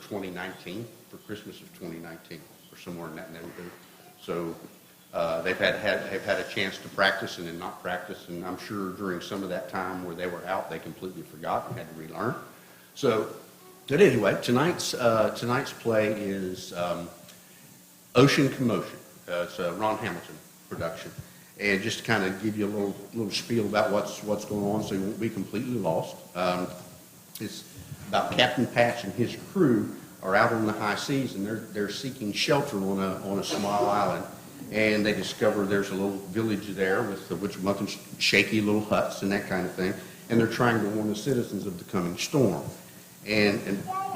2019, for Christmas of 2019, or somewhere in that neighborhood. So they've had a chance to practice and then not practice, and I'm sure during some of that time where they were out, they completely forgot and had to relearn. So, but anyway, tonight's play is Ocean Commotion. It's a Ron Hamilton production, and just to kind of give you a little spiel about what's going on, so you won't be completely lost. It's about Captain Patch and his crew are out on the high seas, and they're seeking shelter on a small island, and they discover there's a little village there with a bunch of shaky little huts and that kind of thing, and they're trying to warn the citizens of the coming storm. And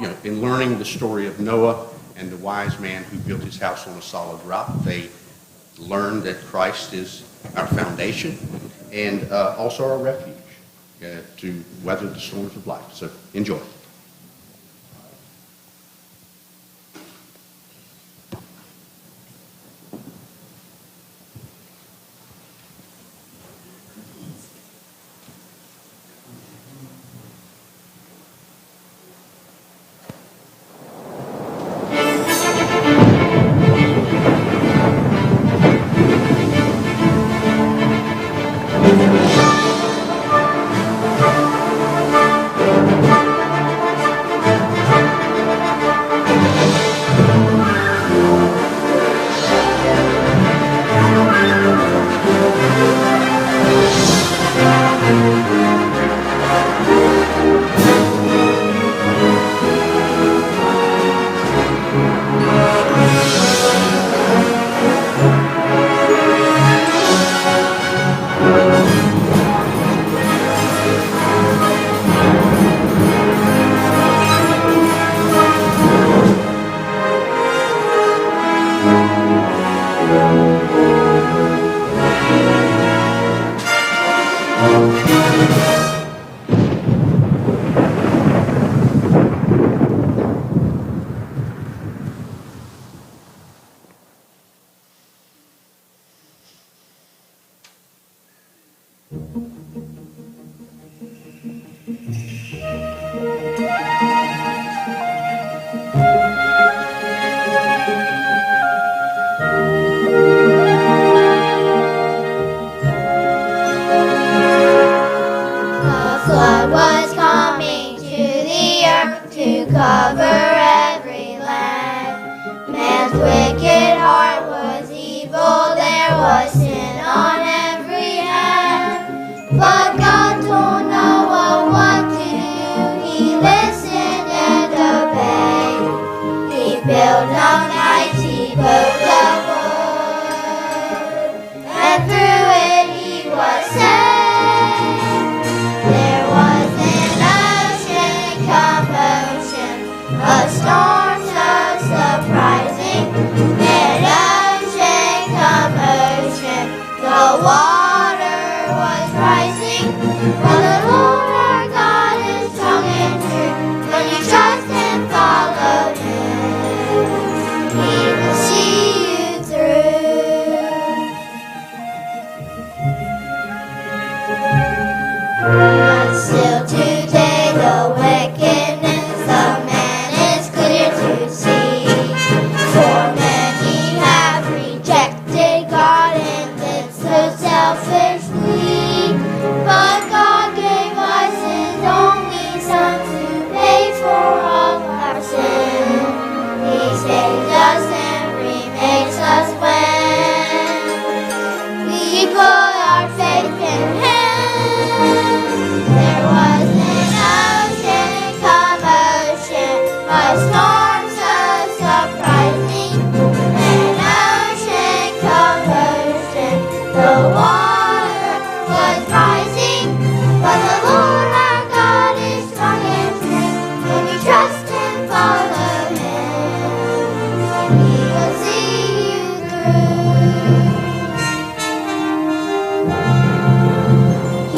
you know, in learning the story of Noah and the wise man who built his house on a solid rock, they learn that Christ is our foundation and also our refuge to weather the storms of life. So enjoy.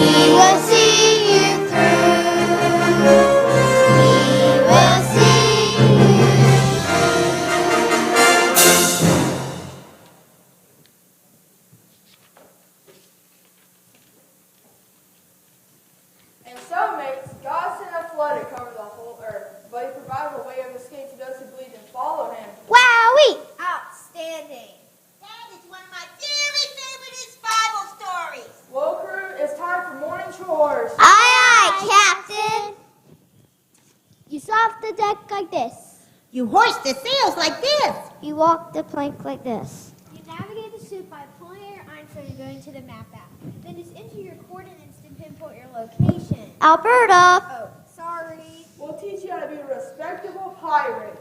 He will see you deck like this. You hoist the sails like this. You walk the plank like this. You navigate the soup by pulling out your iPhone and going to the map app. Then just enter your coordinates to pinpoint your location. Alberta! Oh, sorry. We'll teach you how to be a respectable pirate.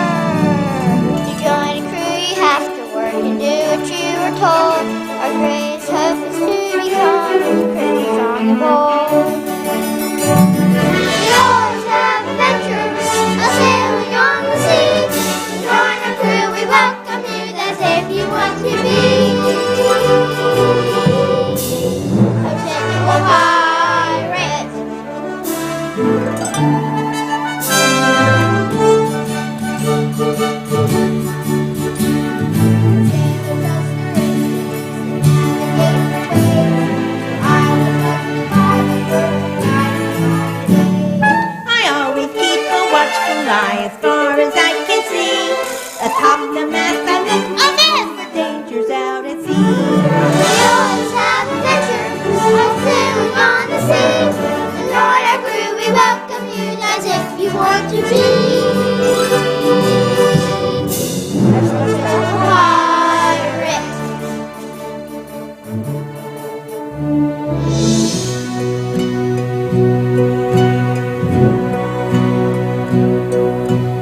To join a crew, you have to work and do what you were told. Our greatest hope is to become pretty strong and bold. We always have adventures, a sailing on the sea. To join our crew, we welcome you. That's if you want to be a typical pirate. I always keep a watchful eye as far as I can see. Atop the mast I look, oh there's the dangers out at sea. We always have adventures, like sailing on the sea. And Lord, our crew, we welcome you as if you want to be a pirate.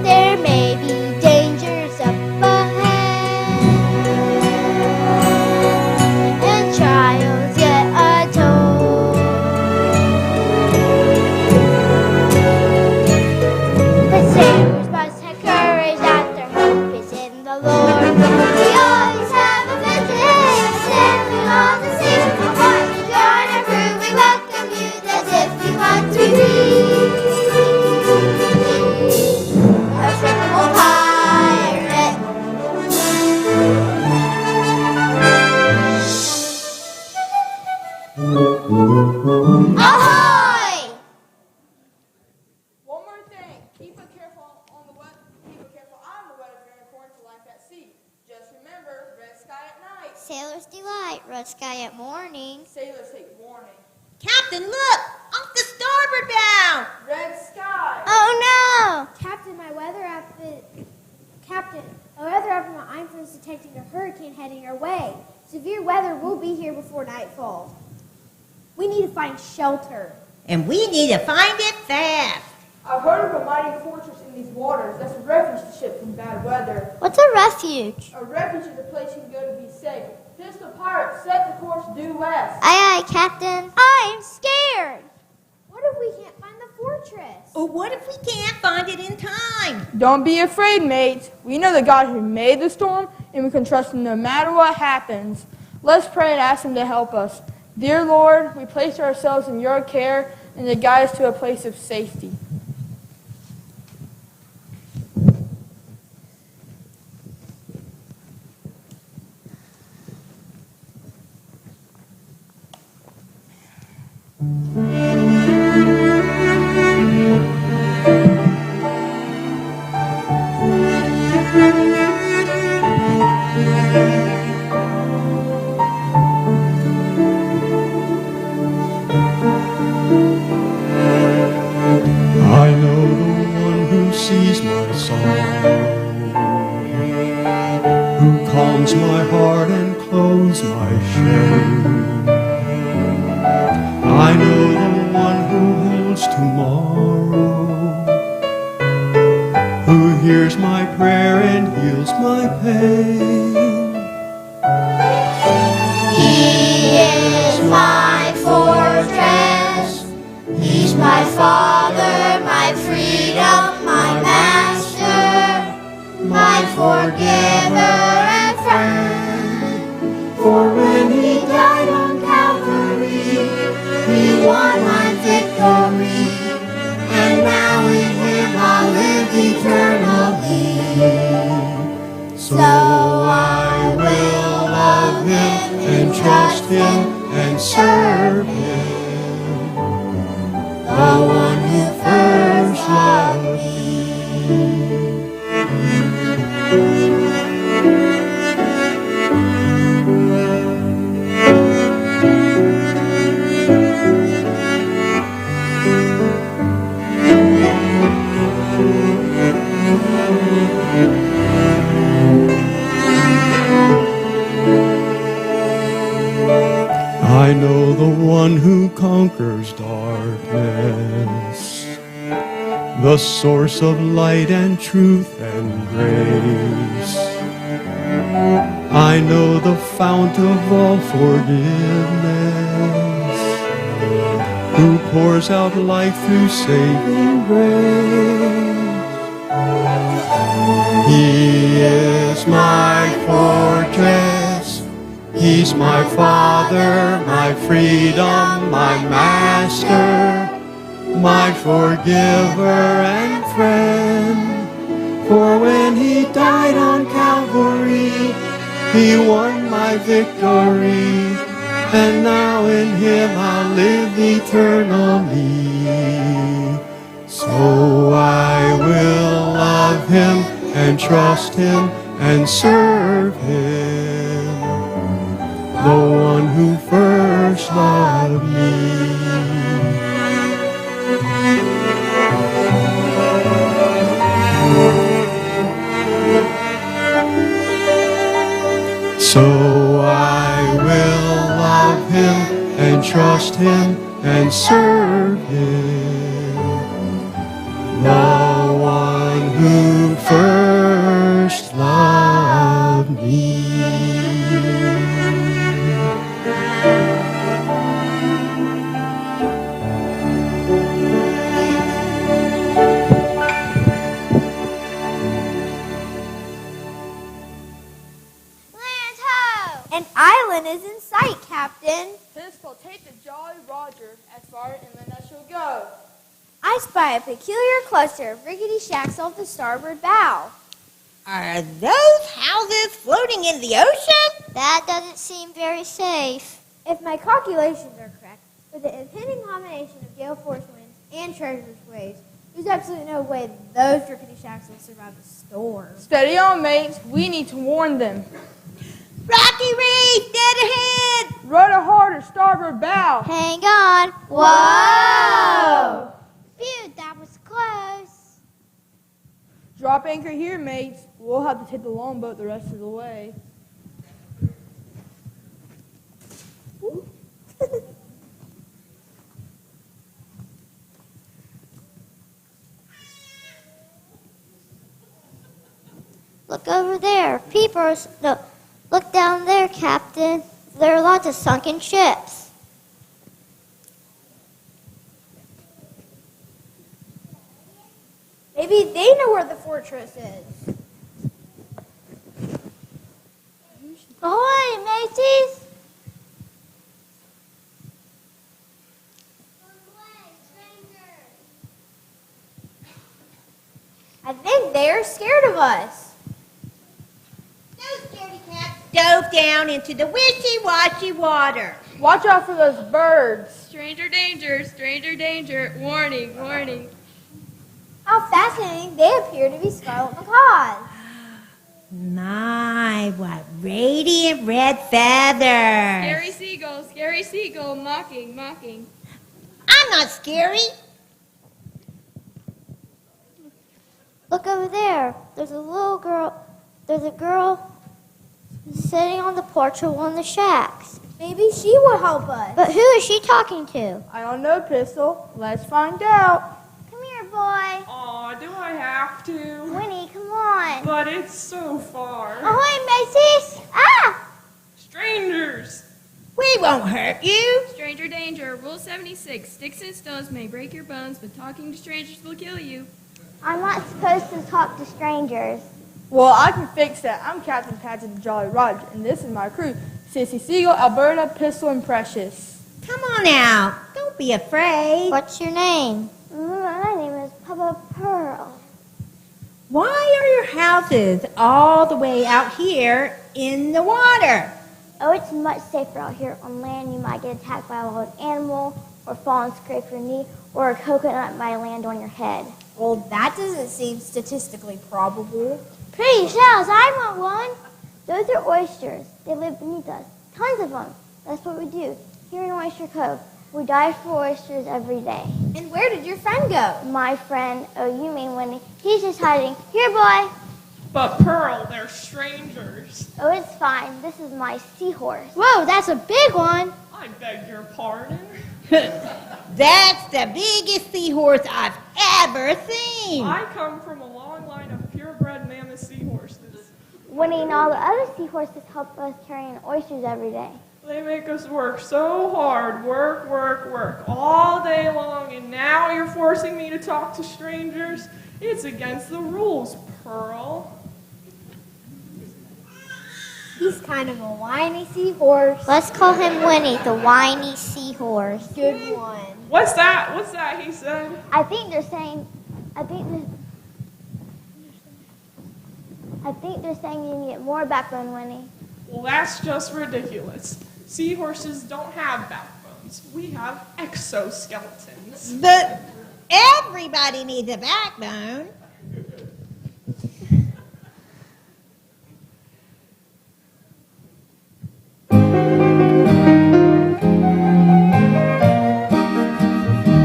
There may be dangers up ahead and trials yet untold. But sailors must have courage that their hope is in the Lord. We always have adventures sailing on the sea. Upon you join our crew, we welcome you as if we want to be a triple pirate. Ahoy! One more thing. Keep a careful on the weather. Keep a careful eye on the weather during according to life at sea. Just remember, red sky at night. Sailor's delight, red sky at morning. Sailors take warning. Captain, look! Off the starboard bow! Red sky. Oh Captain, my weather app on my iPhone is detecting a hurricane heading our way. Severe weather will be here before nightfall. We need to find shelter. And we need to find it fast. I've heard of a mighty fortress in these waters. That's a refuge ship from bad weather. no! What's a refuge? A refuge is a place you can go to be safe. Pistol Pirates, set the course due west. Aye, aye, Captain. I'm scared. What if we can't find the fortress? Or what if we can't find it in time? Don't be afraid, mates. We know the God who made the storm, and we can trust him no matter what happens. Let's pray and ask him to help us. Dear Lord, we place ourselves in your care and to guide us to a place of safety. I know the one who sees my sorrow, who calms my heart and clothes my shame. I know the one who holds tomorrow, who hears my prayer and heals my pain. He is my fortress. He's my father, my freedom, my master, my forgiver and friend. For when he died on Calvary, conquers darkness, the source of light and truth and grace. I know the fount of all forgiveness, who pours out life through saving grace. He is my fortress, He's my Father, my freedom, my Master, my forgiver and friend. For when He died on Calvary, He won my victory, and now in Him I'll live eternally. So I will love Him and trust Him and serve Him, the one who first loved me. So I will love Him and trust Him and serve Him, the one who first loved me. Land ho! An island is in sight, Captain. Pistol, take the Jolly Roger as far inland as she'll go. I spy a peculiar cluster of rickety shacks off the starboard bow. Are those houses floating in the ocean? That doesn't seem very safe. If my calculations are correct, with the impending combination of gale force winds and treacherous waves, there's absolutely no way those rickety shacks will survive the storm. Steady on, mates. We need to warn them. Rocky Reef, dead ahead! Rudder harder, starboard bow. Hang on. Whoa! Phew, that was close. Drop anchor here, mates. We'll have to take the longboat the rest of the way. Look over there. Peepers. No, look down there, Captain. There are lots of sunken ships. Maybe they know where the fortress is. Ahoy, mateys! I think they're scared of us. Those scaredy cats dove down into the wishy-washy water. Watch out for those birds. Stranger danger, warning, warning. How fascinating. They appear to be scarlet macaws. My, what radiant red feathers. Scary seagull, mocking, mocking. I'm not scary. Look over there. There's a little girl. There's a girl sitting on the porch of one of the shacks. Maybe she will help us. But who is she talking to? I don't know, Pistol. Let's find out. Come here, boy. Aw, do I have to? Winnie, come on. But it's so far. Ahoy, mateys! Ah! Strangers! We won't hurt you. Stranger danger, Rule 76. Sticks and stones may break your bones, but talking to strangers will kill you. I'm not supposed to talk to strangers. Well, I can fix that. I'm Captain Patrick the Jolly Roger, and this is my crew. Sissy Seagull, Alberta, Pistol, and Precious. Come on out. Don't be afraid. What's your name? My name is Papa Pearl. Why are your houses all the way out here in the water? Oh, it's much safer out here on land. You might get attacked by a wild animal, or fall and scrape your knee, or a coconut might land on your head. Well, that doesn't seem statistically probable. Pretty shells, I want one. Those are oysters. They live beneath us. Tons of them. That's what we do. Here in Oyster Cove, we dive for oysters every day. And where did your friend go? My friend, oh, you mean Winnie, he's just hiding. Here, boy. But Pearl, they're strangers. Oh, it's fine. This is my seahorse. Whoa, that's a big one. I beg your pardon. That's the biggest seahorse I've ever seen. I come from a long line of purebred mammoth seahorses. Winnie and all the other seahorses help us carry in oysters every day. They make us work so hard, work, all day long, and now you're forcing me to talk to strangers? It's against the rules, Pearl. He's kind of a whiny seahorse. Let's call him Winnie, the whiny seahorse. Good one. What's that? What's that he said? I think they're saying you need more backbone, Winnie. Well, that's just ridiculous. Seahorses don't have backbones. We have exoskeletons. But everybody needs a backbone.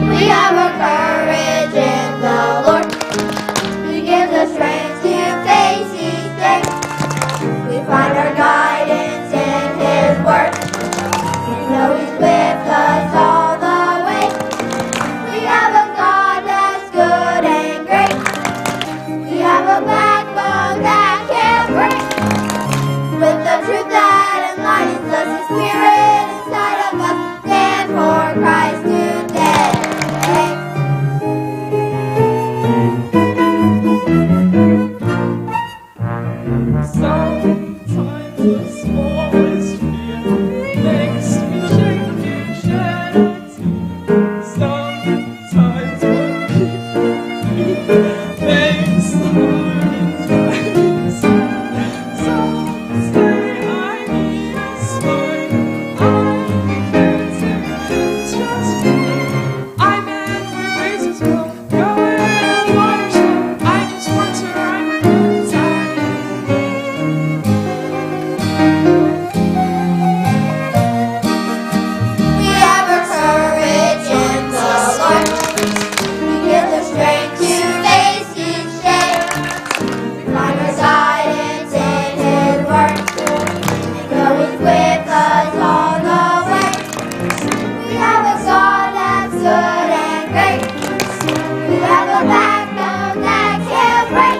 We have a courage in the Lord. He gives us strength to face each day. We find our guidance in His word. We know He's with us all the way. We have a God that's good and great. We have a backbone that can't break. With the truth that enlightens us, the Spirit inside of us, stand for Christ today. Sometimes the smallest fear makes me shake and shed a tear. Sometimes what makes the hardest times. Some say I need a smile. I can't say it's just me. I meant where races go, go where the waters flow. I just want to ride my good time. We have a courage in the Lord. He gives us strength to face each day. We find our guidance in His word. And go He's with us all the way. We have a God that's good and great. We have a backbone that can't break.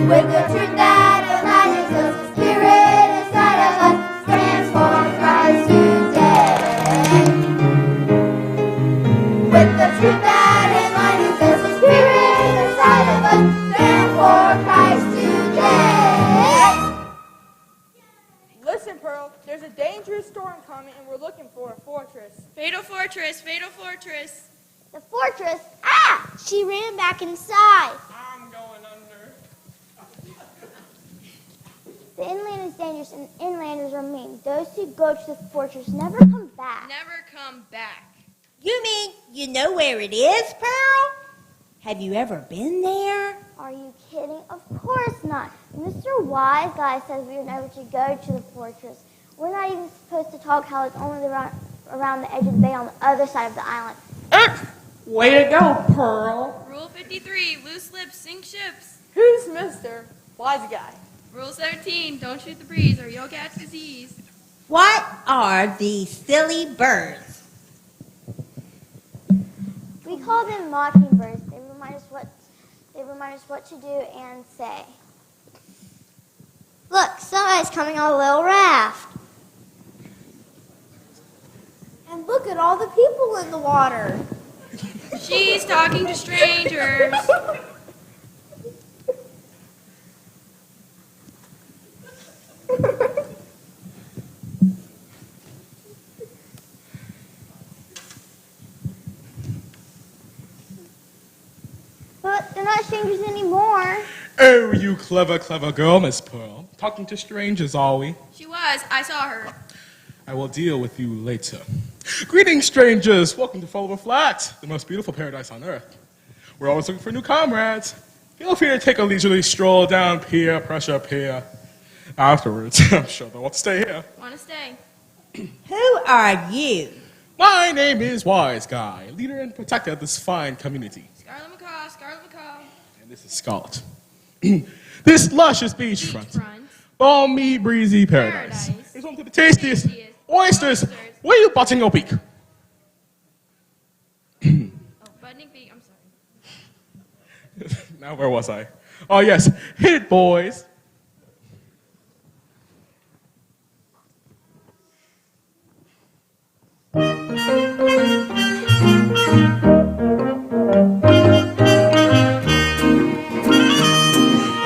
With the truth that enlightens us, the Spirit inside of us stands for Christ today. With the truth that enlightens us, the Spirit inside of us stands for Christ today. Listen, Pearl, there's a dangerous storm coming, and we're looking for a fortress. Fatal fortress, fatal fortress. The fortress, she ran back inside. I'm going under. The inland is dangerous and inlanders are mean. Those who go to the fortress never come back. Never come back. You mean you know where it is, Pearl? Have you ever been there? Are you kidding? Of course not. Mr. Wise Guy says we are never to go to the fortress. We're not even supposed to talk how it's only around the edge of the bay on the other side of the island. Way to go, Pearl. Rule 53, loose lips sink ships. Who's Mr. Wise Guy? Rule 17, don't shoot the breeze or you'll catch disease. What are these silly birds? We call them mockingbirds. They remind us what to do and say. Look, somebody's coming on a little raft. And look at all the people in the water. She's talking to strangers. But they're not strangers anymore. Oh, you clever, clever girl, Miss Pearl. Talking to strangers, are we? She was. I saw her. I will deal with you later. Greetings, strangers. Welcome to Fall River Flats, the most beautiful paradise on earth. We're always looking for new comrades. Feel free to take a leisurely stroll down Peer Pressure Pier. Afterwards, I'm sure they'll want to stay here. Want to stay? Who are you? My name is Wise Guy, leader and protector of this fine community. Scarlet Macaw, Scarlet Macaw. And this is Scarlet. This luscious beachfront, balmy, breezy paradise. Paradise. Is home to the tastiest Tastiest oysters. oysters. Where are you butting your beak? Sputnik V. I'm sorry. Now, where was I? Oh, yes. Hit it, boys.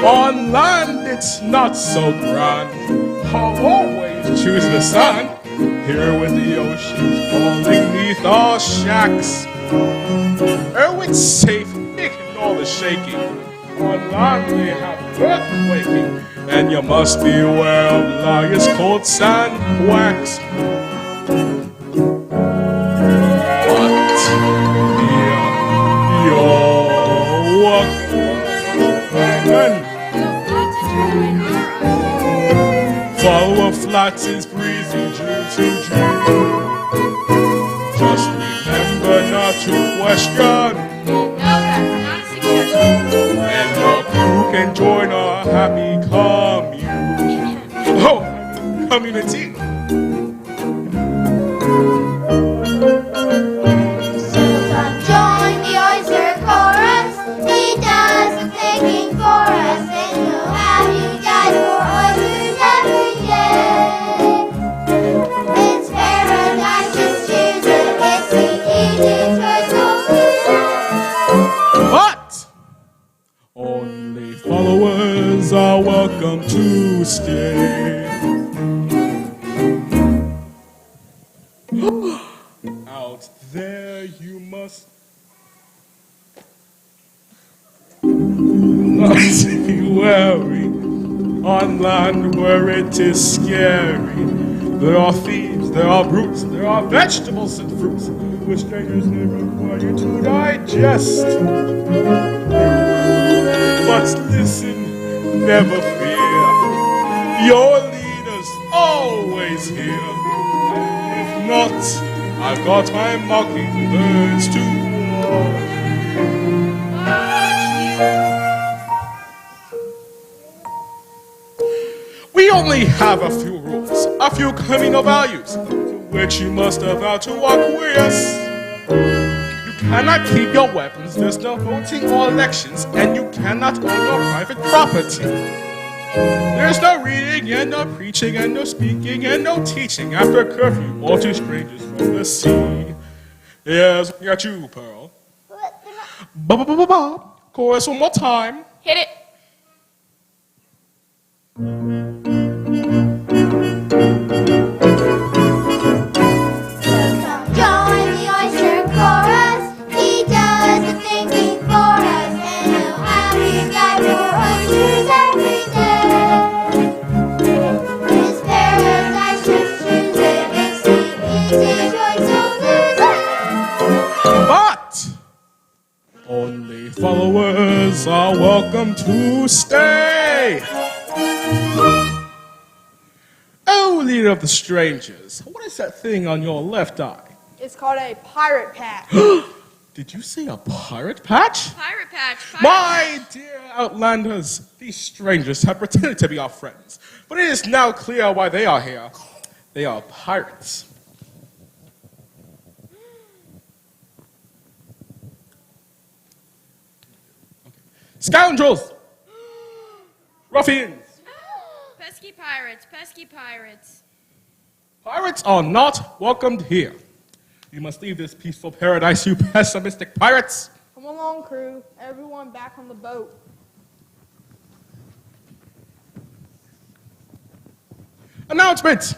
On land, it's not so grand. I'll always choose the sun. Here with the oceans falling neath our shacks. Oh, it's safe, ignore the shaking. On land we have earthquaking, and you must beware of liars called sand quacks. But here you're welcome. Follow flats is breezy June to June. Just remember not to question. No, that's not a suggestion. And your crew can join our happy community. So come join the oyster chorus. He does the thinking for us, and he'll have you guys for oysters every day. It's paradise, just choose it. It's the easy choice of But only followers are welcome to stay. Out there you must not be wary. On land where it is scary, there are thieves, there are brutes, there are vegetables and fruits which strangers may require you to digest. But listen, never fear, your leader's always here. If not, I've got my mockingbirds to warn. We only have a few rules, a few communal values, to which you must avow to acquiesce. You cannot keep your weapons, there's no voting or elections, and you cannot own your private property. There's no reading and no preaching and no speaking and no teaching after curfew or to strangers from the sea. Yes, I got you, Pearl. Ba-ba-ba-ba-ba. Chorus one more time. Hit it. join the oyster chorus. He does the thinking for us, and he'll have you guys for oysters every day. It's paradise, just choose it. It's the easy choice, so lose it. But only followers are welcome to stay. Oh, leader of the strangers, what is that thing on your left eye? It's called a pirate patch. Did you say a pirate patch? Pirate patch. Pirate My dear outlanders, these strangers have pretended to be our friends, but it is now clear why they are here. They are pirates. Scoundrels! Ruffians! Pesky pirates. Pesky pirates. Pirates are not welcomed here. You must leave this peaceful paradise, you pessimistic pirates. Come along, crew. Everyone back on the boat. Announcement!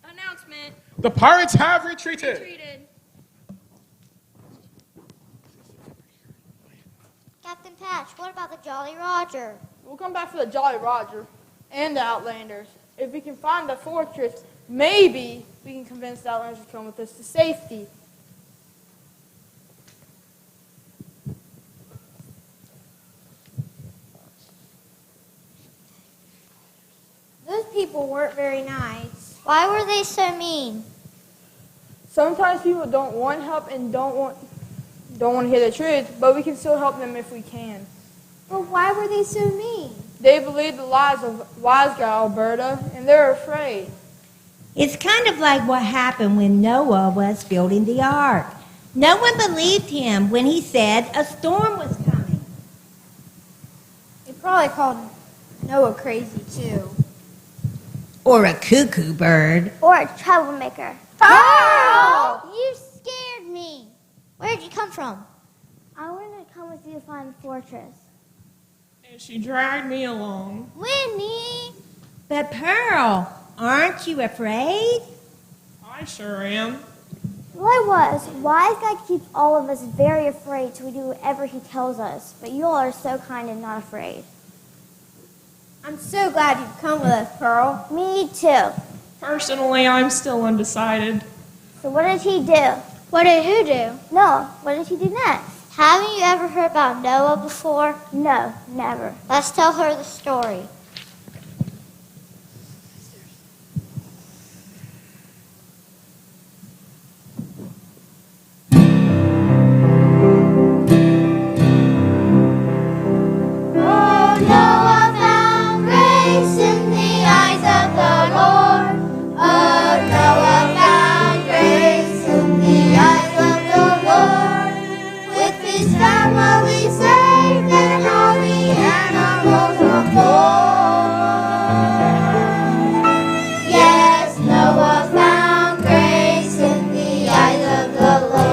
Announcement. The pirates have retreated. Treated. Captain Patch, what about the Jolly Roger? We'll come back for the Jolly Roger and the Outlanders. If we can find the fortress, maybe we can convince the Outlanders to come with us to safety. Those people weren't very nice. Why were they so mean? Sometimes people don't want help and don't want to hear the truth, but we can still help them if we can. But why were they so mean? They believe the lies of wise guy Alberta, and they're afraid. It's kind of like what happened when Noah was building the ark. No one believed him when he said a storm was coming. They probably called Noah crazy too. Or a cuckoo bird. Or a troublemaker. Oh! You scared me. Where'd you come from? I wanted to come with you to find the fortress. And she dragged me along. Winnie! But Pearl, aren't you afraid? I sure am. Well, I was. Wise guy keeps all of us very afraid, so we do whatever he tells us. But you all are so kind and not afraid. I'm so glad you've come with us, Pearl. Me too. Personally, I'm still undecided. So what did he do? What did who do? No, what did he do next? Haven't you ever heard about Noah before? No, never. Let's tell her the story. Oh, Noah found grace in the eyes of the Lord. Oh, Noah found grace in the eyes of the Lord. With his family saved and all the animals on board. Yes, Noah found grace in the eyes of the Lord.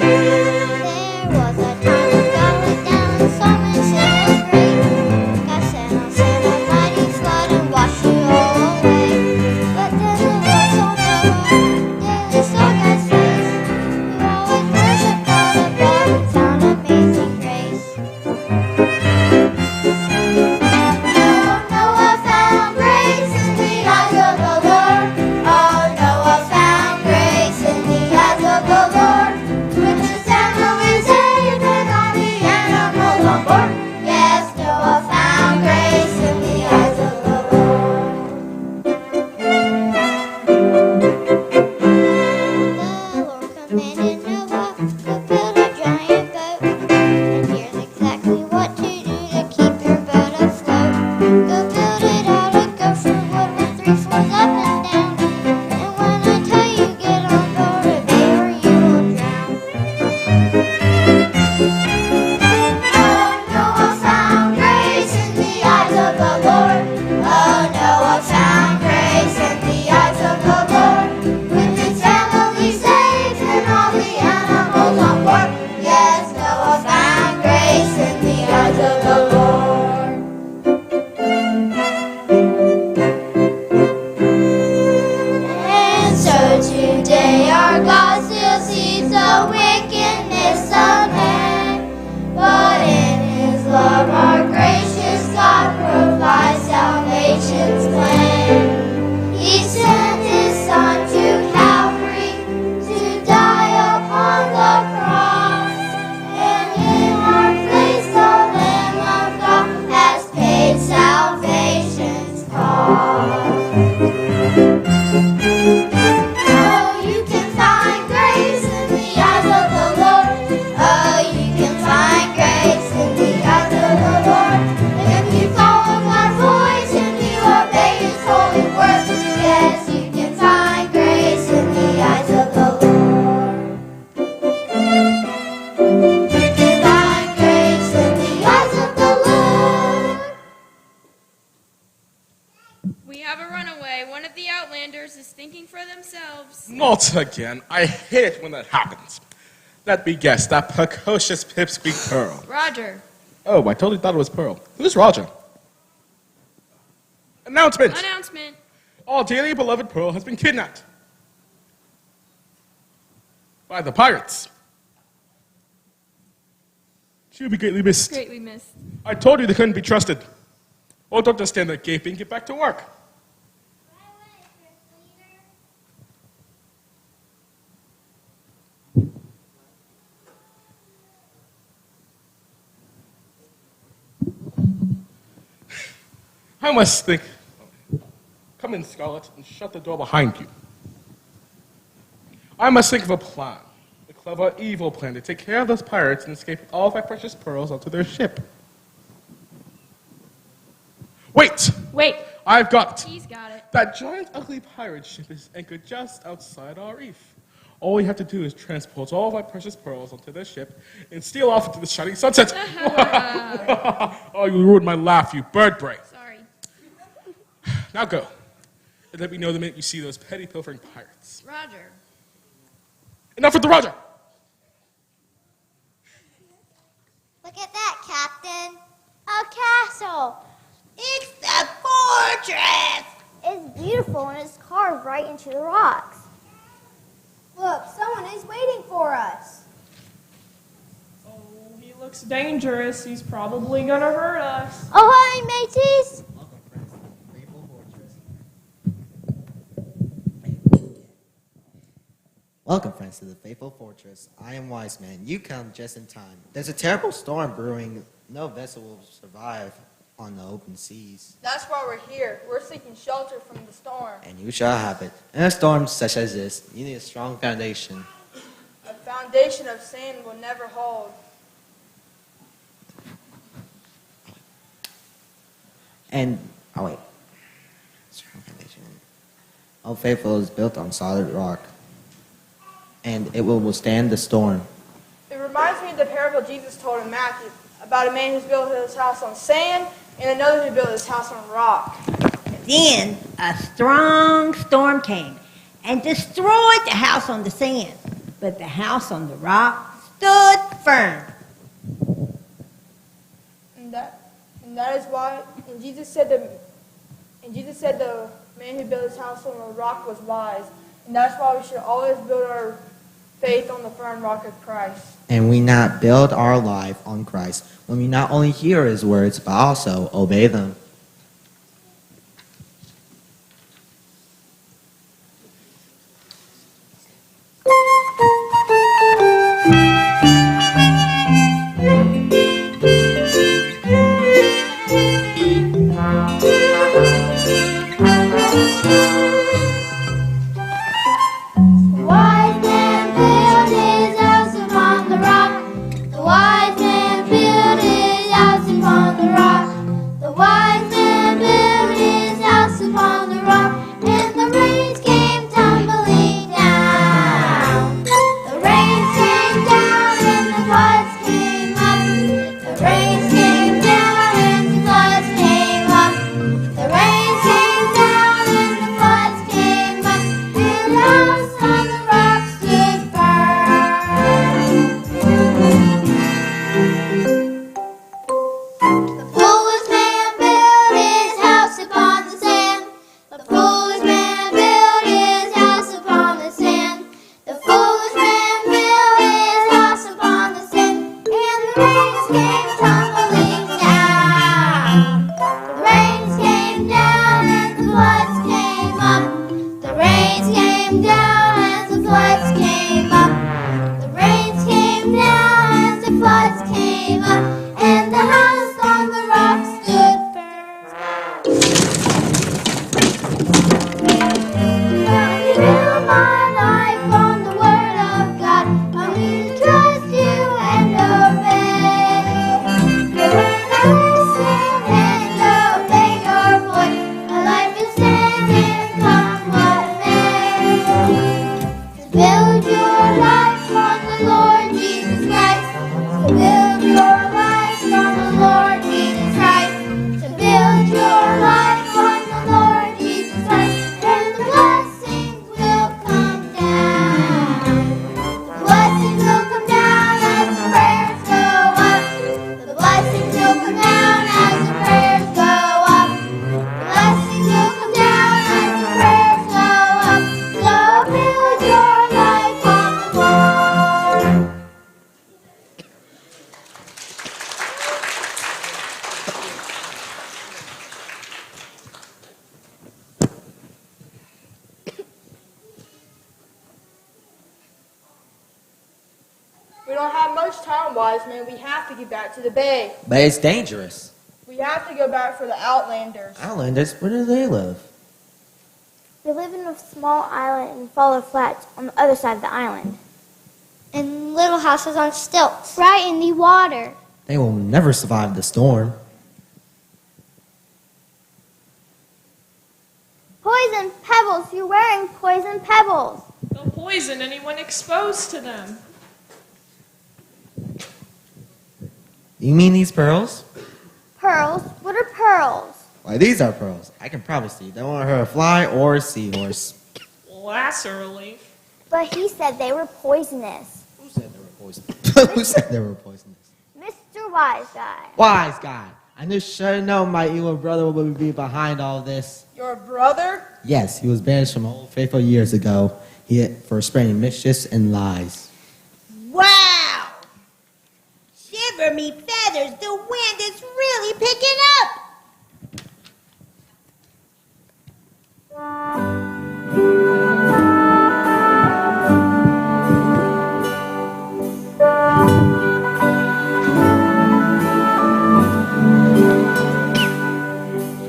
There was a time when God was down and Solomon sin was great. God sent a mighty flood and washed you all away. But then the Lord saw Noah, daily saw God's face, who always worshiped God above and found amazing grace. Oh, Noah found grace in the eyes of the Lord. Oh, Noah found grace in the eyes of the Lord. With his family saved and all the animals on board. Yes, Noah found grace in the eyes of the Lord. The Lord commanded Noah to build a giant boat. And here's exactly what to do to keep your boat afloat. Go build it out of gopher wood with 3 floors up and down. And when I tell you get on board, obey or you will drown. Oh, Noah found grace in the eyes of the Lord. Oh, Noah found grace in the eyes of the Lord. With his family saved and all the animals on board. Yes, Noah found grace in the eyes of the Lord. And so today our God still sees the wickedness of man. But in his love our gracious God provides salvation's plan. He sent his son to Calvary to die upon the cross. And in our place the Lamb of God has paid salvation's cost. Oh, you can find grace in the eyes of the Lord. Oh, you can find grace in the eyes of the Lord. If you follow God's voice and you obey his holy word. Yes, you can find grace in the eyes of the Lord. You can find grace in the eyes of the Lord. We have a runaway. One of the Outlanders is thinking for themselves. Not again. I hate it when that happens. Let me guess, that precocious pipsqueak Pearl. Roger. Oh, I totally thought it was Pearl. Who's Roger? Announcement! Announcement. Our dearly beloved Pearl has been kidnapped. By the pirates. She'll be greatly missed. Greatly missed. I told you they couldn't be trusted. Oh, don't just stand there gaping. Get back to work. I must think. Come in, Scarlet, and shut the door behind you. I must think of a plan. A clever, evil plan to take care of those pirates and escape all of my precious pearls onto their ship. Wait! Wait. I've got it. He's got it. That giant ugly pirate ship is anchored just outside our reef. All we have to do is transport all of our precious pearls onto their ship and steal off into the shining sunset. Oh, you ruined my laugh, you bird brain. Sorry. Now go. And let me know the minute you see those petty pilfering pirates. Roger. Enough with the Roger! Look at that, Captain. A castle. It's the fortress! It's beautiful and it's carved right into the rocks. Look, someone is waiting for us. Oh, he looks dangerous. He's probably gonna hurt us. Oh, hi, mateys. Welcome, friends, to the Faithful Fortress. I am Wise Man. You come just in time. There's a terrible storm brewing. No vessel will survive on the open seas. That's why we're here. We're seeking shelter from the storm. And you shall have it. In a storm such as this, you need a strong foundation. A foundation of sand will never hold. And, oh wait. Strong foundation. All Faithful is built on solid rock. And it will withstand the storm. It reminds me of the parable Jesus told in Matthew about a man who's built his house on sand and another who built his house on rock. Then a strong storm came and destroyed the house on the sand. But the house on the rock stood firm. And that is why, and Jesus said the man who built his house on the rock was wise. And that's why we should always build our faith on the firm rock of Christ. And we not build our life on Christ when we not only hear his words, but also obey them. Wise man built his house upon the rock. The wise man built his house upon the rock. The wise man built his house upon the rock. And the rains came tumbling down. The rains came down and the floods came up. The rains came down and the floods came up. The rains came down and the floods came up. And the house on the rock stood firm. The foolish man built his house upon the sand. The foolish man built his house upon the sand. The foolish man built his house upon the sand. And the rains came tumbling down. The rains came down and the floods came up. The rains came down and the floods came up. The rains came down and the floods came up. And the house on the rock stood firm. Now you build my life on the word of God. I need to trust you and obey. When I listen and obey your voice, my life is saved, come what may. To build your life on the Lord Jesus Christ. To build your life on the Lord Jesus Christ. To build your life on the Lord Jesus Christ. And the blessings will come down. The blessings will come down as the prayers go up. The blessings will come down as the prayers go up. The blessings will come down as the prayers go up. So build your life on the Lord. We don't have much time, Wise Man. We have to get back to the bay. But it's dangerous. We have to go back for the Outlanders. Islanders, where do they live? They live in a small island and follow flats on the other side of the island. And little houses on stilts. Right in the water. They will never survive the storm. Poison pebbles. You're wearing poison pebbles. They'll poison anyone exposed to them. You mean these pearls? Pearls? What are pearls? Why, these are pearls. I can probably see. They won't hurt a fly or a seahorse. Well, that's early. But he said they were poisonous. Who said they were poisonous? Who said they were poisonous? Mr. Wise Guy. Wise guy. I knew sure know my evil brother would be behind all this. Your brother? Yes, he was banished from Old Faithful years ago for spreading mischiefs and lies. Wow! Shiver me feathers, the wind is really picking up!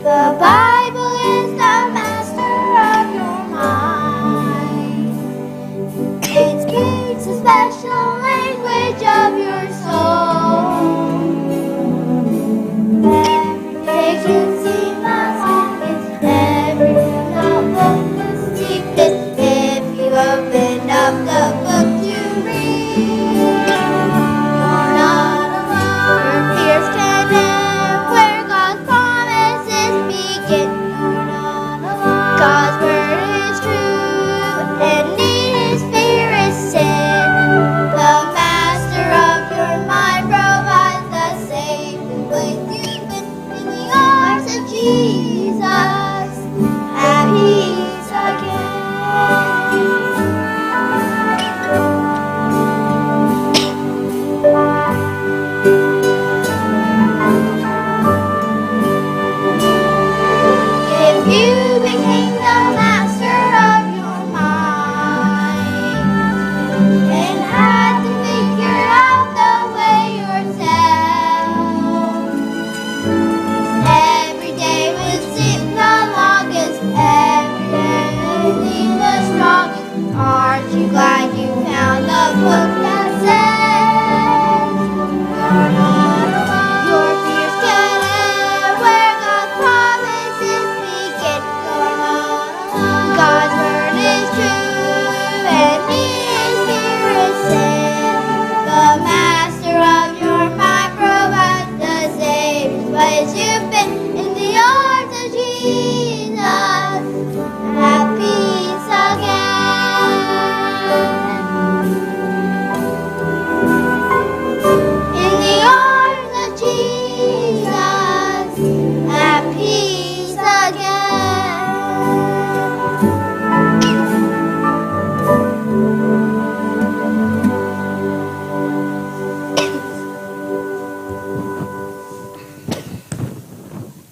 The Bible is the master of your mind. It speaks a special language of your soul. Every page can see the longest, every book the deepest. If you open up the book you read, you're not alone. Your fears can end where God's promises begin. You're not alone. God's word is true, and His fear is sin. The master of your mind provides the saving place. You've been in the arms of Jesus, at peace again. If you became the master of your mind and had to figure out the way yourself, every day would seem the longest, every day would seem the strongest. Aren't you glad you found the book that says you're not alone? Your fears can end where God's promises begin. You're not alone. God's word is true, and His fear is sin. The master of your mind provides the saving place. You've been in the arms of Jesus, at peace again. In the arms of Jesus, at peace again.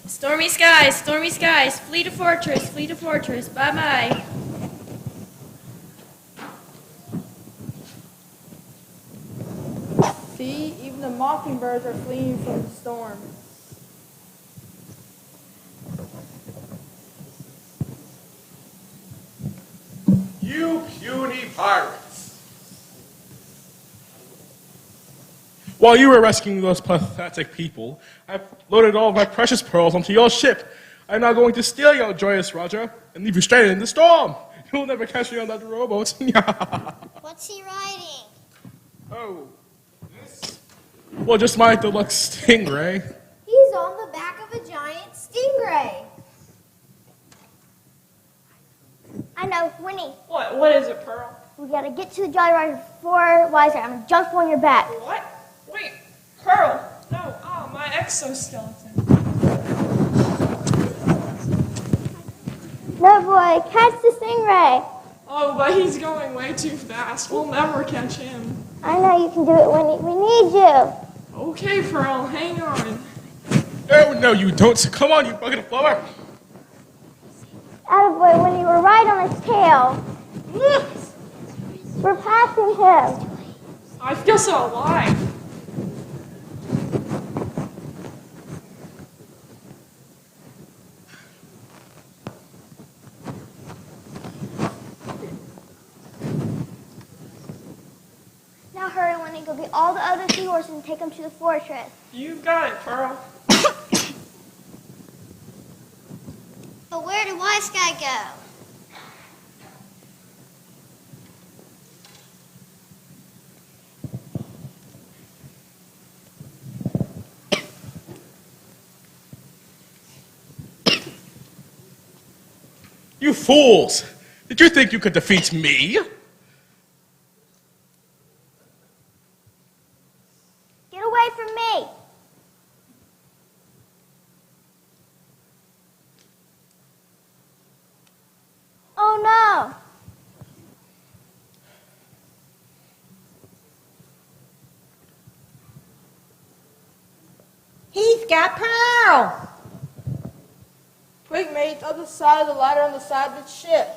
Stormy skies, flee to fortress, bye-bye. See, even the mockingbirds are fleeing from the storm. You puny pirates! While you were rescuing those pathetic people, I've loaded all of my precious pearls onto your ship. I'm now going to steal your joyous Roger and leave you stranded in the storm. You'll never catch me on that rowboat. What's he riding? Oh, this? Well, just my deluxe stingray. He's on the back of a giant stingray. I know, Winnie. What is it, Pearl? We gotta get to the Jolly Roger before Wise Guy. I'm gonna jump on your back. What? Wait, Pearl. No, oh, my exoskeleton. No, boy, catch the stingray. Oh, but he's going way too fast. We'll never catch him. I know you can do it, Winnie. We need you. Okay, Pearl, hang on. Oh, no, you don't. So come on, you bucket of flour. Attaboy, Winnie, we're right on his tail. We're passing him. I feel so alive. Now hurry, Winnie. Go get all the other seahorses and take them to the fortress. You got it, Pearl. But where did Wise Guy go? You fools! Did you think you could defeat me? Get away from me! Oh no! He's got Pearl. Quick, mates, other side of the ladder on the side of the ship.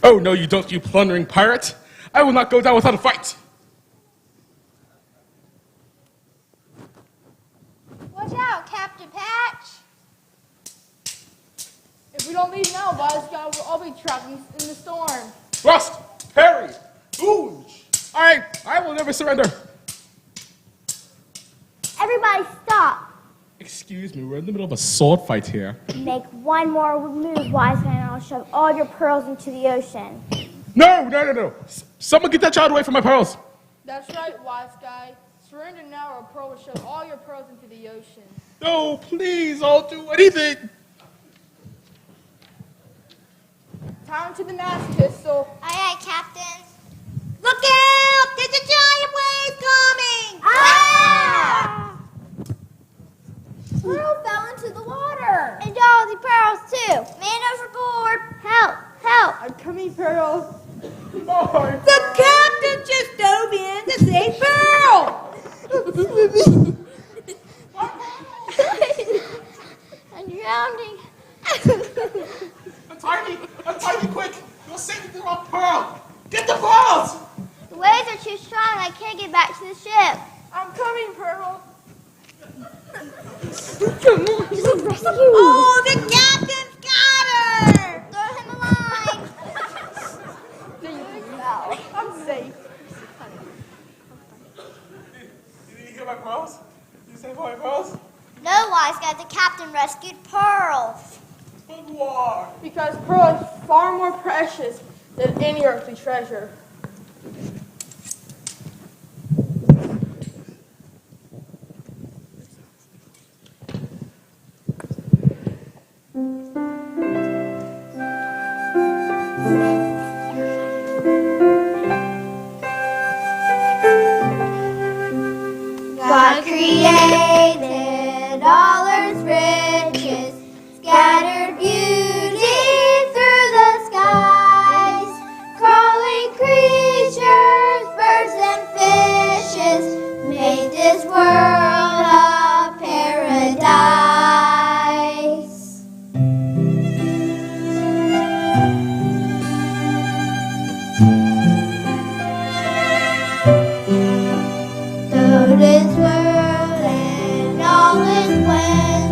Oh, no, you don't, you plundering pirate! I will not go down without a fight! Watch out, Captain Patch! If we don't leave now, Wise Guy will all be trapped in the storm. Rust! Perry! Booge! I will never surrender! Everybody stop! Excuse me, we're in the middle of a sword fight here. Make one more move, Wise Man, and I'll shove all your pearls into the ocean. No! Someone get that child away from my pearls! That's right, Wise Guy. Surrender now or Pearl will shove all your pearls into the ocean. No, please, I'll do anything! Time to the mast, Pistol. Aye, aye, Captain. Look out! There's a giant wave coming! Ah! Pearl fell into the water. And all the pearls, too. Man overboard. Help, help. I'm coming, Pearl. Oh, The captain just dove in to save Pearl! I'm drowning. Untie me quick! You'll save me from Pearl! Get the pearls! The waves are too strong. I can't get back to the ship. I'm coming, Pearl. Oh, the captain's got her! Throw him a line. I'm safe. Did you get my pearls? Did you save all my pearls? No, Wise Guy. The captain rescued pearls. But why? Because Pearl is far more precious than any earthly treasure. God created all earth's riches, scattered beauty through the skies, crawling creatures, birds and fishes, made this world a paradise. Though this world and all its ways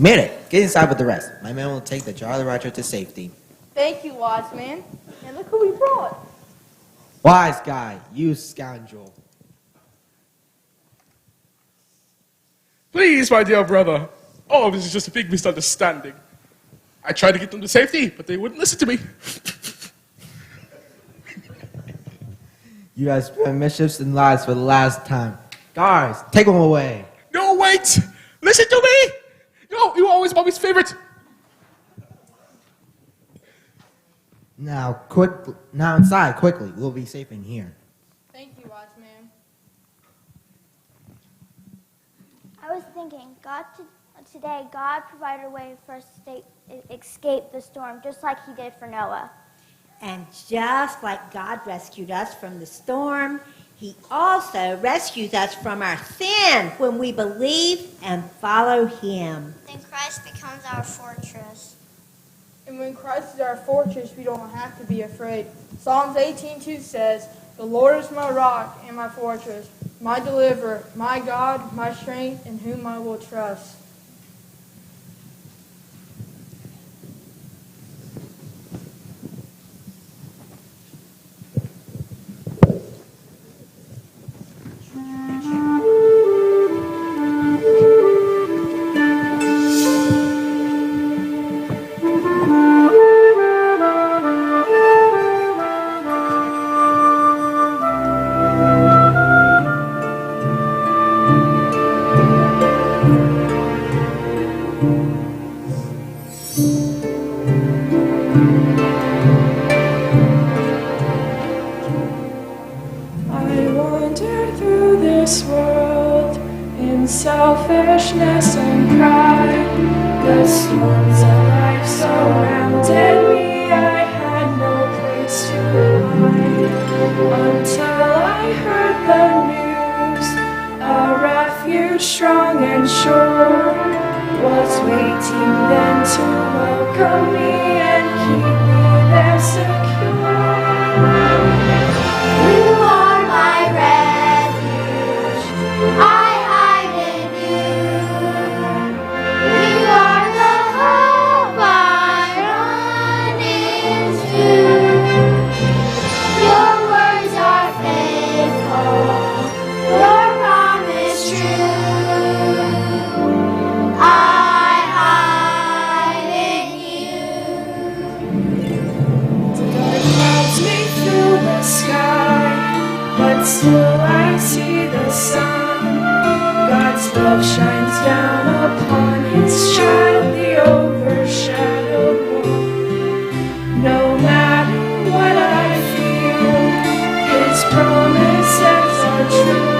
made it. Get inside with the rest. My man will take the Jolly Roger to safety. Thank you, wise man. And look who we brought. Wise guy, you scoundrel. Please, my dear brother. All of this is just a big misunderstanding. I tried to get them to safety, but they wouldn't listen to me. You guys spread mischiefs and lies for the last time. Guards, take him away. No, wait! Listen to me! No, you were always mommy's favorite. Now inside, quickly. We'll be safe in here. Thank you, wise man. I was thinking, today God provided a way for us to escape the storm, just like he did for Noah. And just like God rescued us from the storm, he also rescues us from our sin when we believe and follow him. Then Christ becomes our fortress. And when Christ is our fortress, we don't have to be afraid. Psalms 18:2 says, "The Lord is my rock and my fortress, my deliverer, my God, my strength, in whom I will trust." I wander through this world in selfishness and pride. The storms of life surrounded me, I had no place to hide. Until I heard the news, a refuge strong and sure was waiting then to welcome me and keep me there secure. You are my refuge. I hide in you. You are the hope I run into. Your words are faithful. Your promise true. I hide in you. Clouds me through the sky, but still I see the sun. God's love shines down upon his child, the overshadowed one. No matter what I feel, his promises are true,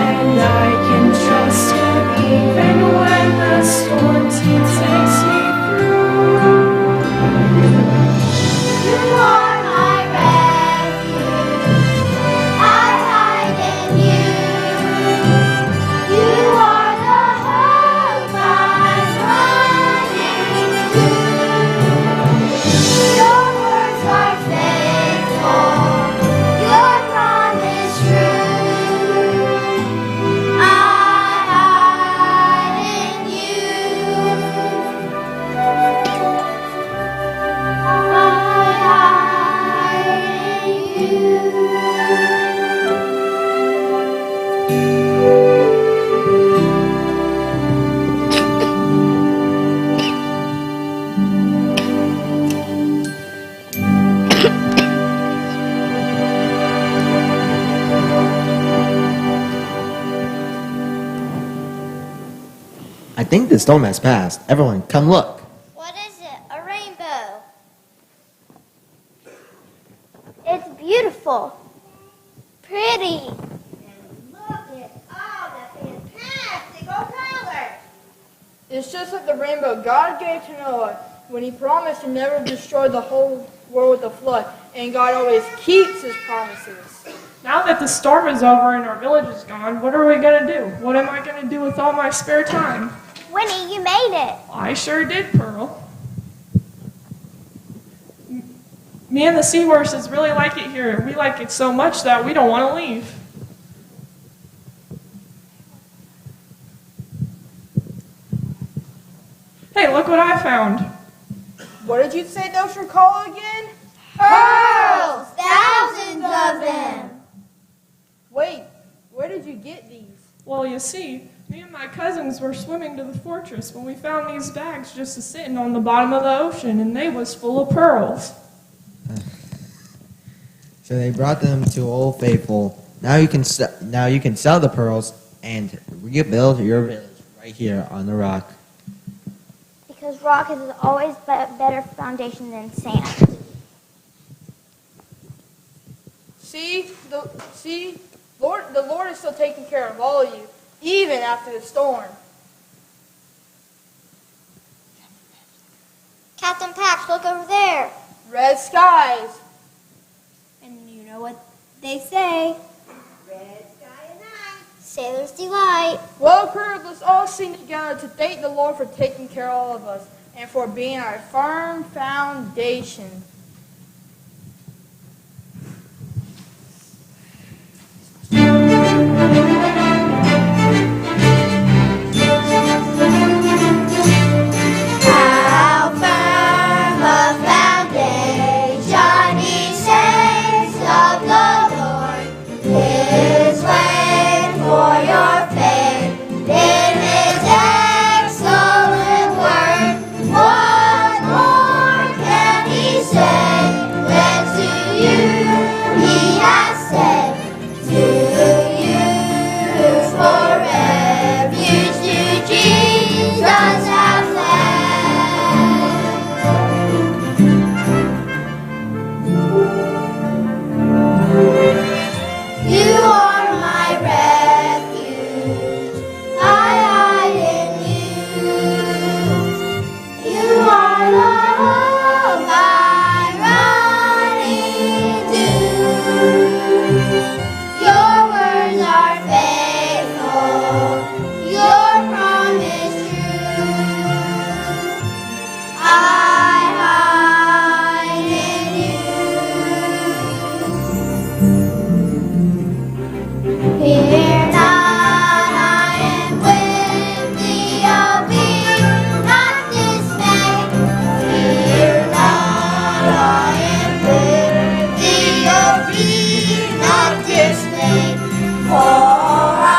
and I can trust him even when the storm takes me through. You are my refuge. I hide in you. You are the hope I'm running to. Your words are faithful. Your promise true. I hide in you. I think the storm has passed. Everyone, come look. What is it? A rainbow. It's beautiful. Pretty. Look at all the fantastic colors. It's just like the rainbow God gave to Noah when he promised to never destroy the whole world with a flood. And God always keeps his promises. Now that the storm is over and our village is gone, what are we going to do? What am I going to do with all my spare time? Winnie, you made it. I sure did, Pearl. Me and the seahorses really like it here. We like it so much that we don't want to leave. look what I found. What did you say those were called again? Pearls! Thousands of them! Wait, where did you get these? Well, you see, me and my cousins were swimming to the fortress when we found these bags just sitting on the bottom of the ocean, and they was full of pearls. So they brought them to Old Faithful. Now you can sell the pearls and rebuild your village right here on the rock. Because rock is always a better foundation than sand. The Lord is still taking care of all of you, even after the storm. Captain Pax, look over there. Red skies. And you know what they say? Red sky at night. Sailor's delight. Well, crew, let's all sing together to thank the Lord for taking care of all of us and for being our firm foundation. How firm a foundation he says of the Lord. His way for your faith in his excellent word. What more can he say than to you he has said? To you for refuge to Jesus have fled. You are my refuge, I hide in you. You are the hope I run into. Your words are faithful, your promise true. I hide in you. Fear not, I am with thee, I'll be not dismayed. Fear not, I am with thee, oh be not dismayed. For I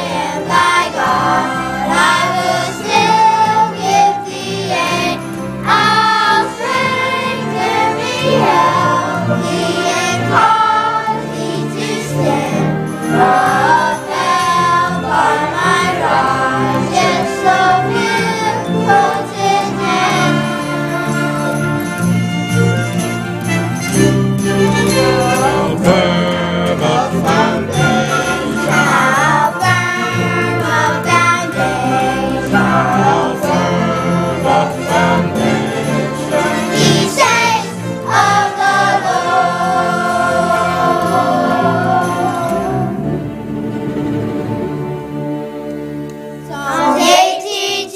am thy God, I will still give thee aid. I'll strengthen thee, help thee, and cause thee to stand. Upheld by my righteous, so potent hand. How firm a foundation. He says of the Lord. Psalm 82.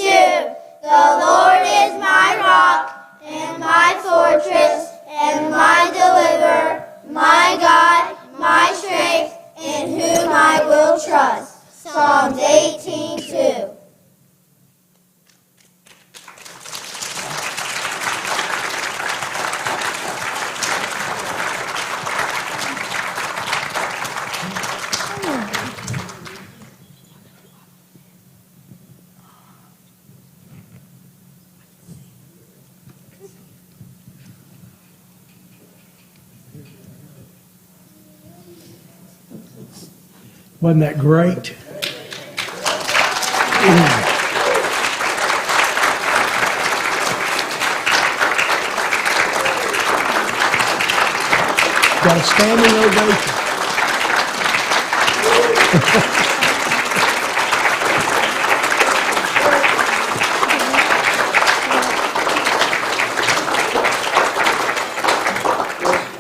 The Lord is my rock and my fortress and my deliverer, my God, my strength, in whom I will trust. Psalms 18:2. Wasn't that great? Got a standing ovation.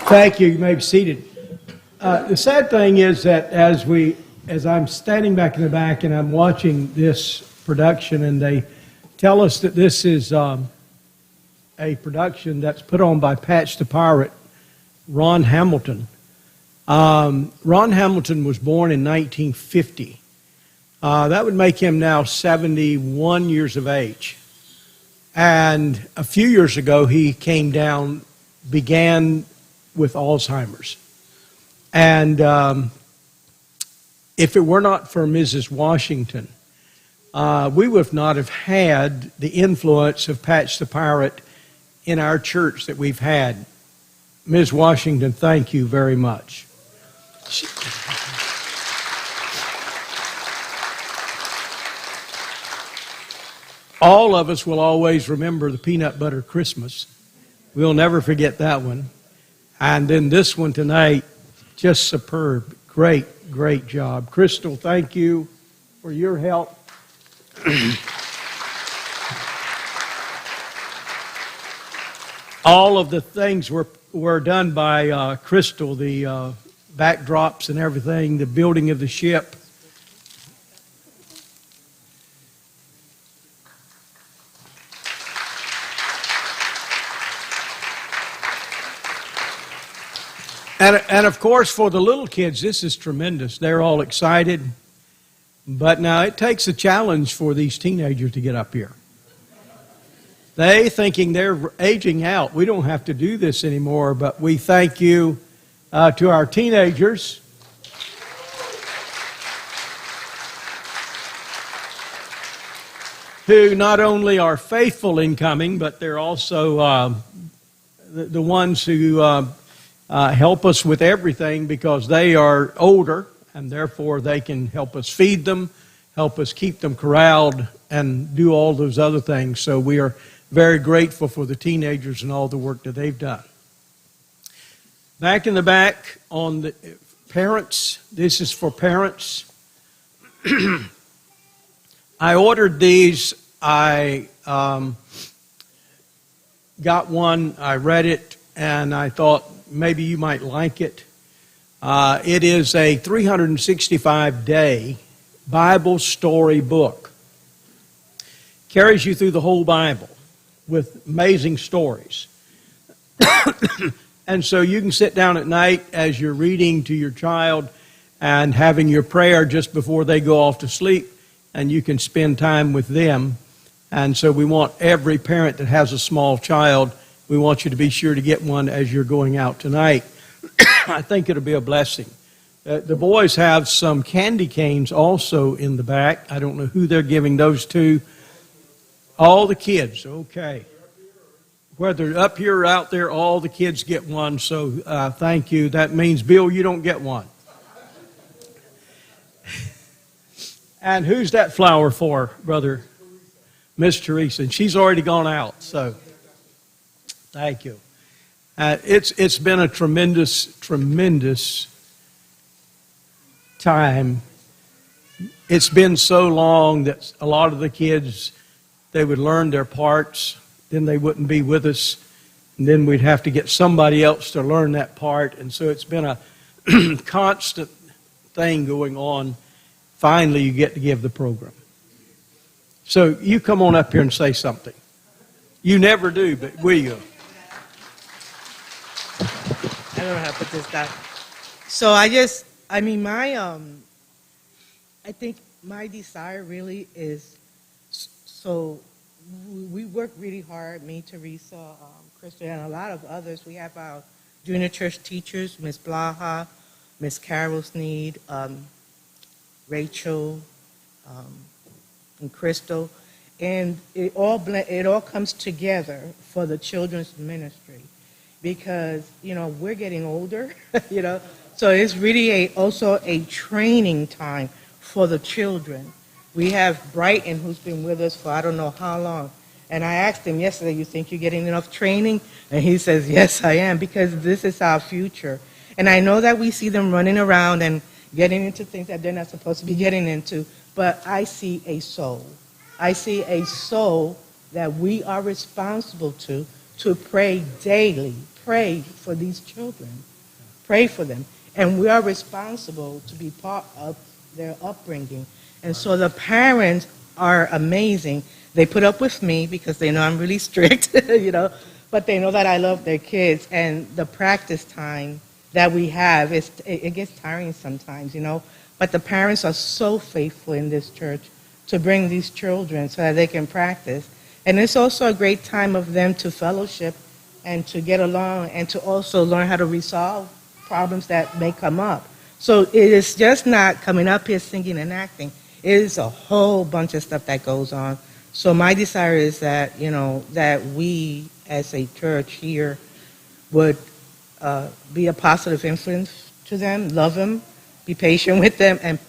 Thank you. You may be seated. The sad thing is that as I'm standing back in the back and I'm watching this production, and they tell us that this is a production that's put on by Patch the Pirate, Ron Hamilton. Ron Hamilton was born in 1950. That would make him now 71 years of age. And a few years ago, he came down, began with Alzheimer's. And if it were not for Mrs. Washington, we would not have had the influence of Patch the Pirate in our church that we've had. Ms. Washington, thank you very much. All of us will always remember the Peanut Butter Christmas. We'll never forget that one. And then this one tonight, just superb. Great, great job. Crystal, thank you for your help. All of the things were done by Crystal, the backdrops and everything, the building of the ship. And of course, for the little kids, this is tremendous. They're all excited. But now it takes a challenge for these teenagers to get up here. They thinking they're aging out. We don't have to do this anymore, but we thank you to our teenagers. Who not only are faithful in coming, but they're also the ones who help us with everything because they are older and therefore they can help us feed them, help us keep them corralled, and do all those other things. So we are very grateful for the teenagers and all the work that they've done. Back in the back on the parents, this is for parents. I ordered these. I got one, I read it, and I thought maybe you might like it. It is a 365-day Bible story book. Carries you through the whole Bible with amazing stories. And so you can sit down at night as you're reading to your child and having your prayer just before they go off to sleep, and you can spend time with them. And so we want every parent that has a small child, we want you to be sure to get one as you're going out tonight. I think it'll be a blessing. The boys have some candy canes also in the back. I don't know who they're giving those to. All the kids, okay. Whether up here or out there, all the kids get one, so thank you. That means, Bill, you don't get one. And who's that flower for, Brother? Miss Teresa, and she's already gone out, so thank you. It's been a tremendous time. It's been so long that a lot of the kids, they would learn their parts, then they wouldn't be with us, and then we'd have to get somebody else to learn that part, and so it's been a constant thing going on. Finally, you get to give the program. So you come on up here and say something. You never do, but will you? I don't know how to put this down. So I think my desire really is, so we work really hard, me, Teresa, Crystal, and a lot of others. We have our junior church teachers, Miss Blaha, Miss Carol Sneed, Rachel, and Crystal, and it all comes together for the children's ministry because, we're getting older, so it's really also a training time for the children. We have Brighton, who's been with us for I don't know how long, and I asked him yesterday, you think you're getting enough training? And he says, yes, I am, because this is our future. And I know that we see them running around and getting into things that they're not supposed to be getting into, but I see a soul. I see a soul that we are responsible to pray daily, pray for these children, pray for them. And we are responsible to be part of their upbringing. And so the parents are amazing. They put up with me because they know I'm really strict, but they know that I love their kids. And the practice time that we have, it gets tiring sometimes, But the parents are so faithful in this church to bring these children so that they can practice. And it's also a great time of them to fellowship and to get along and to also learn how to resolve problems that may come up. So it is just not coming up here singing and acting. It is a whole bunch of stuff that goes on. So my desire is that, that we as a church here would be a positive influence to them, love them, be patient with them, and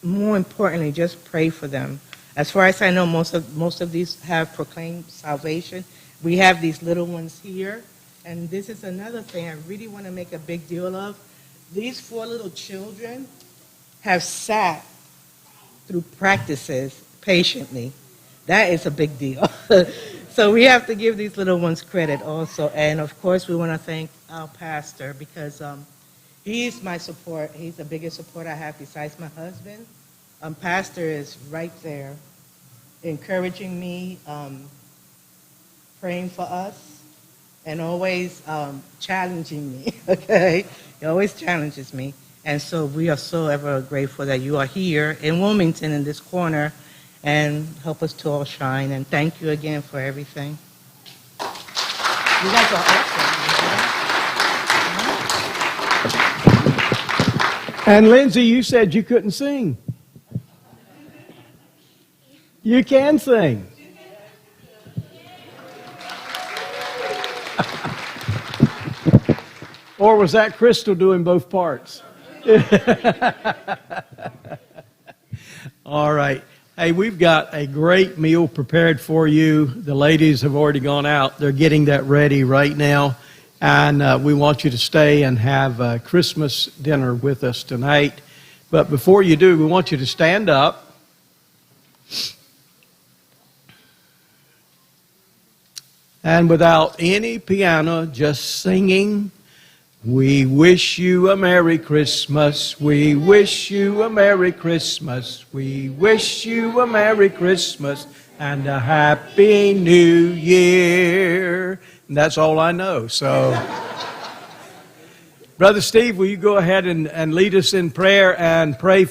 more importantly, just pray for them. As far as I know, most of these have proclaimed salvation. We have these little ones here, and this is another thing I really want to make a big deal of. These 4 little children have sat through practices patiently. That is a big deal. So we have to give these little ones credit also. And of course, we want to thank our pastor because he's my support. He's the biggest support I have besides my husband. Pastor is right there, encouraging me, praying for us, and always challenging me, okay? He always challenges me. And so we are so ever grateful that you are here in Wilmington in this corner and help us to all shine. And thank you again for everything. You guys are awesome. And Lindsay, you said you couldn't sing. You can sing. Or was that Crystal doing both parts? All right. Hey, we've got a great meal prepared for you. The ladies have already gone out. They're getting that ready right now. And we want you to stay and have Christmas dinner with us tonight. But before you do, we want you to stand up. And without any piano, just singing, we wish you a Merry Christmas. We wish you a Merry Christmas. We wish you a Merry Christmas and a Happy New Year. And that's all I know. So, Brother Steve, will you go ahead and lead us in prayer and pray for